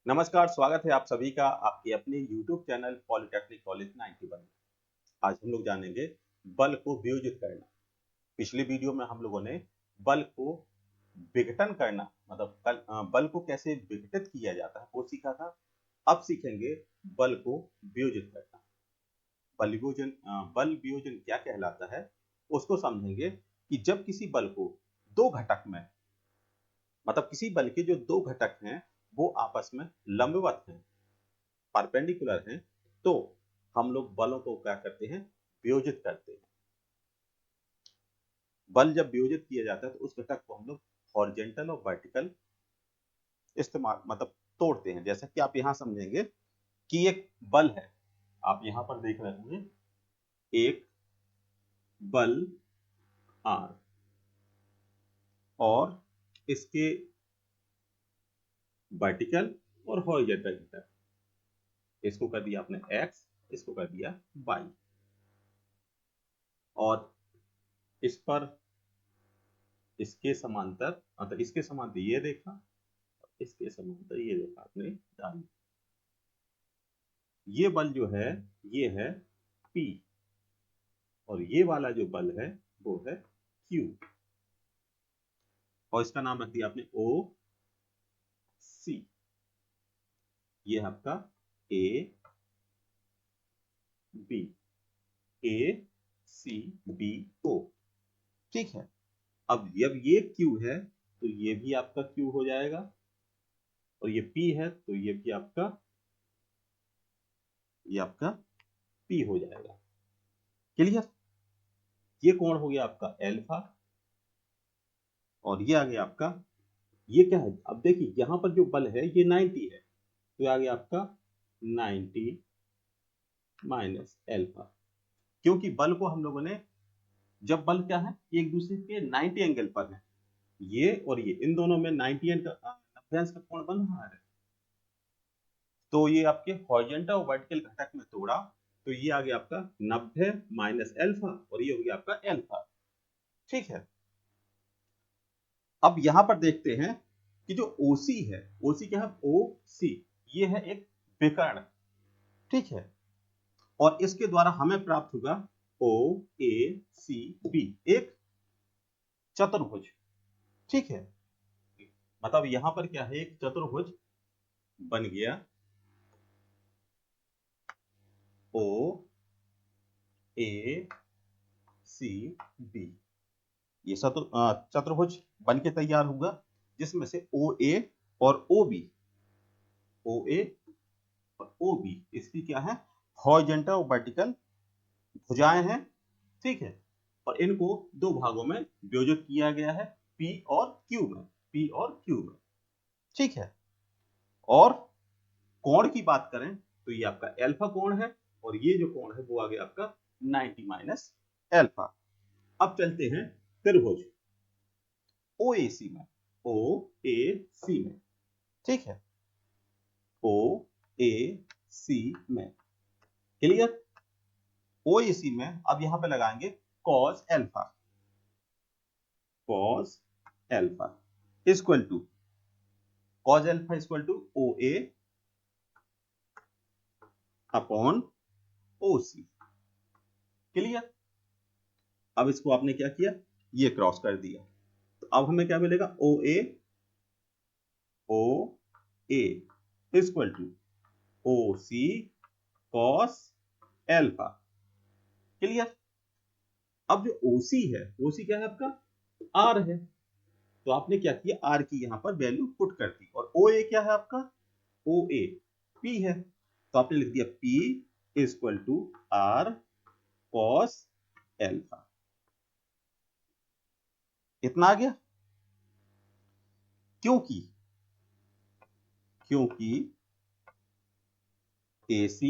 नमस्कार, स्वागत है आप सभी का आपके अपने YouTube चैनल पॉलिटेक्निक कॉलेज 91 में। आज हम लोग जानेंगे बल को वियोजित करना। पिछले वीडियो में हम लोगों ने बल को विघटन करना मतलब बल को कैसे विघटित किया जाता है वो सीखा था। अब सीखेंगे बल को वियोजित करना। बल वियोजन क्या कहलाता है उसको समझेंगे कि जब किसी बल को दो घटक में मतलब किसी बल के जो दो घटक हैं वो आपस में लंबवत हैं, परपेंडिकुलर हैं, तो हम लोग बलों को क्या करते हैं, वियोजित करते हैं। बल जब वियोजित किया जाता है तो उस घटक को हम लोग हॉरिजॉन्टल और वर्टिकल इस्तेमाल मतलब तोड़ते हैं। जैसा कि आप यहाँ समझेंगे कि एक बल है, आप यहाँ पर देख रहे होंगे एक बल आर और इसके वर्टिकल और हॉरिजॉन्टल घटक, इसको कर दिया आपने एक्स, इसको कर दिया वाई, और इस पर इसके समांतर मतलब इसके समांतर ये रेखा, इसके समांतर ये रेखा आपने डाली। ये बल जो है ये है P और ये वाला जो बल है वो है Q, और इसका नाम रख दिया आपने O C। ये है आपका A B, A C B O। ठीक है, अब जब ये Q है तो ये भी आपका Q हो जाएगा, और ये P है तो ये भी आपका P हो जाएगा। क्लियर? ये कोण हो गया आपका एल्फा, और ये आ गया आपका, ये क्या है, अब देखिए यहां पर जो बल है ये 90 है, तो ये आ गया आपका 90 माइनस एल्फा। क्योंकि बल को हम लोगों ने, जब बल क्या है ये एक दूसरे के 90 एंगल पर है, ये और ये इन दोनों में 90 90 का कोण बन रहा है, तो ये आपके हॉरिजॉन्टल और वर्टिकल घटक में तोड़ा तो ये आ गया आपका 90 माइनस एल्फा, और ये हो गया आपका एल्फा। ठीक है, अब यहां पर देखते हैं कि जो OC है, OC क्या है, OC ये है एक विकर्ण। ठीक है, और इसके द्वारा हमें प्राप्त होगा OACB, एक चतुर्भुज। ठीक है, मतलब यहां पर क्या है, एक चतुर्भुज बन गया OACB। ये चतुर्भुज बन के तैयार होगा जिसमें से OA और OB, OA और OB इसकी क्या है, हॉरिजॉन्टल और वर्टिकल भुजाएं हैं। ठीक है, और इनको दो भागों में विभाजित किया गया है, P और Q में, P और Q में। ठीक है, और कोण की बात करें तो ये आपका एल्फा कोण है, और ये जो कोण है वो आ गया आपका 90 माइनस एल्फा। अब चलते हैं त्रिभुज OAC में, OAC में। ठीक है, OAC में, क्लियर? OAC में अब यहां पे लगाएंगे cos alpha, cos alpha equal to, cos alpha equal to OA upon OC। Clear? अब इसको आपने क्या किया, ये क्रॉस कर दिया, तो अब हमें क्या मिलेगा, OA equal to OC cos alpha. Clear? अब जो OC है, OC क्या है आपका, R है, तो आपने क्या किया, R की यहां पर वैल्यू पुट कर दी, और OA क्या है आपका, OA P है, तो आपने लिख दिया P equal to R cos alpha. इतना आ गया, क्योंकि क्योंकि AC,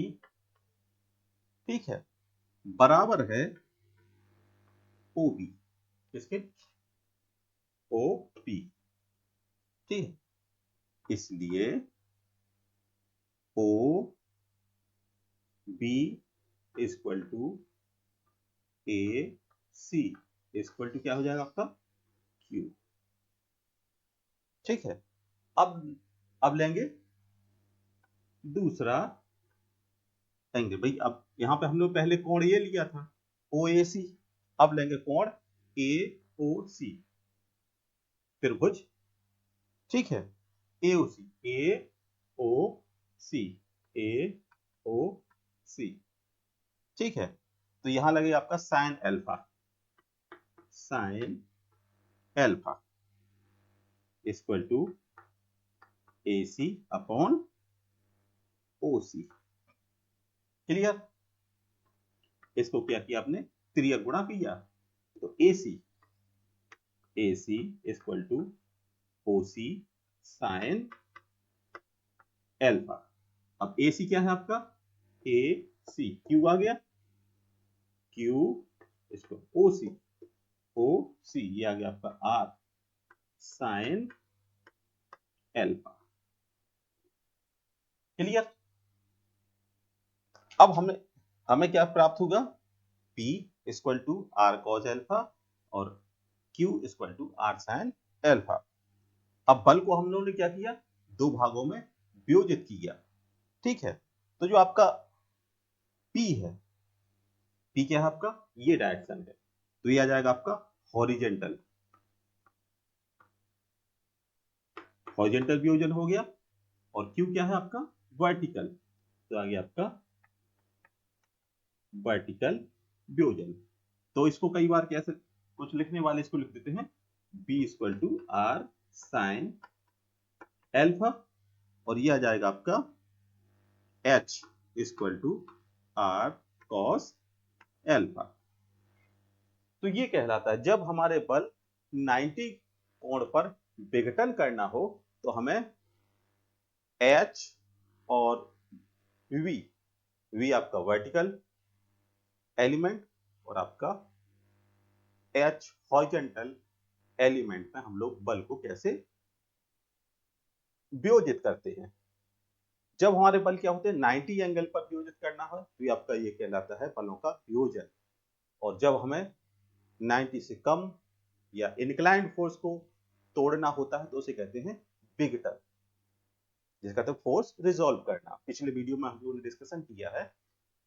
ठीक है, बराबर है OB, किसके, OP। ठीक है, इसलिए OB equal to AC equal to क्या हो जाएगा आपका, Q। ठीक है, अब लेंगे दूसरा एंगल। भाई अब यहां पे हम लोग पहले कोण ये लिया था OAC, अब लेंगे कोण AOC, त्रिभुज, ठीक है, AOC, AOC, AOC, ठीक है। तो यहां लगे आपका sine alpha, sine alpha equal to AC upon OC। Clear? इसको क्या किया आपने, त्रिया गुणा किया, तो AC equal to OC sine alpha. अब AC क्या है आपका, AC, Q आ गया, Q इसको OC ये आ गया आपका R साइन अल्फा। क्लियर? अब हमें क्या प्राप्त होगा, P equal to R cos alpha और Q equal to R sine alpha. अब बल को हम लोगों ने क्या किया, दो भागों में वियोजित किया, ठीक है। तो जो आपका P है, P क्या है आपका, ये डायरेक्शन है, तो ये आ जाएगा आपका हॉरिजेंटल, हॉरिजेंटल वियोजन हो गया। और Q क्या है आपका, वर्टिकल, तो आ गया आपका वर्टिकल वियोजन। तो इसको कई बार कैसे कुछ लिखने वाले इसको लिख देते हैं B equal to R sine alpha, और ये आ जाएगा आपका H equal to R cos alpha. तो ये कहलाता है जब हमारे बल 90 कोण पर विघटन करना हो तो हमें H और V आपका वर्टिकल एलिमेंट और आपका H हॉरिजॉन्टल एलिमेंट में हम लोग बल को कैसे वियोजित करते हैं। जब हमारे बल क्या होते हैं 90 एंगल पर वियोजित करना हो तो ये आपका ये कहलाता है बलों का वियोजन, और जब हमें 90 से कम या इंक्लाइंड फोर्स को तोड़ना होता है तो उसे कहते हैं विघटन, जिसका तो फोर्स रिजॉल्व करना। पिछले वीडियो में हम लोगों ने डिस्कशन किया है।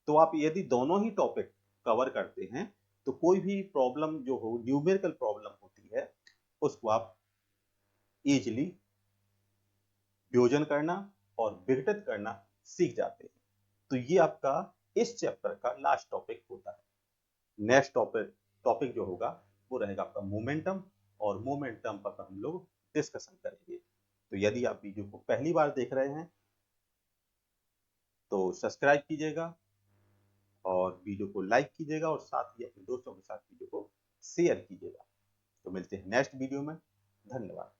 तो आप यदि दोनों ही टॉपिक कवर करते हैं तो कोई भी प्रॉब्लम जो हो, न्यूमेरिकल प्रॉब्लम होती है, उसको आप इजीली वियोजन करना और विघटित करना सीख जाते हैं। तो ये आपका इस चैप्टर का लास्ट टॉपिक होता है। नेक्स्ट टॉपिक जो होगा वो रहेगा आपका मोमेंटम, और मोमेंटम पर हम लोग डिस्कशन करेंगे। तो यदि आप वीडियो को पहली बार देख रहे हैं तो सब्सक्राइब कीजिएगा और वीडियो को लाइक कीजिएगा, और साथ ही अपने दोस्तों के साथ वीडियो को शेयर कीजिएगा। तो मिलते हैं नेक्स्ट वीडियो में। धन्यवाद।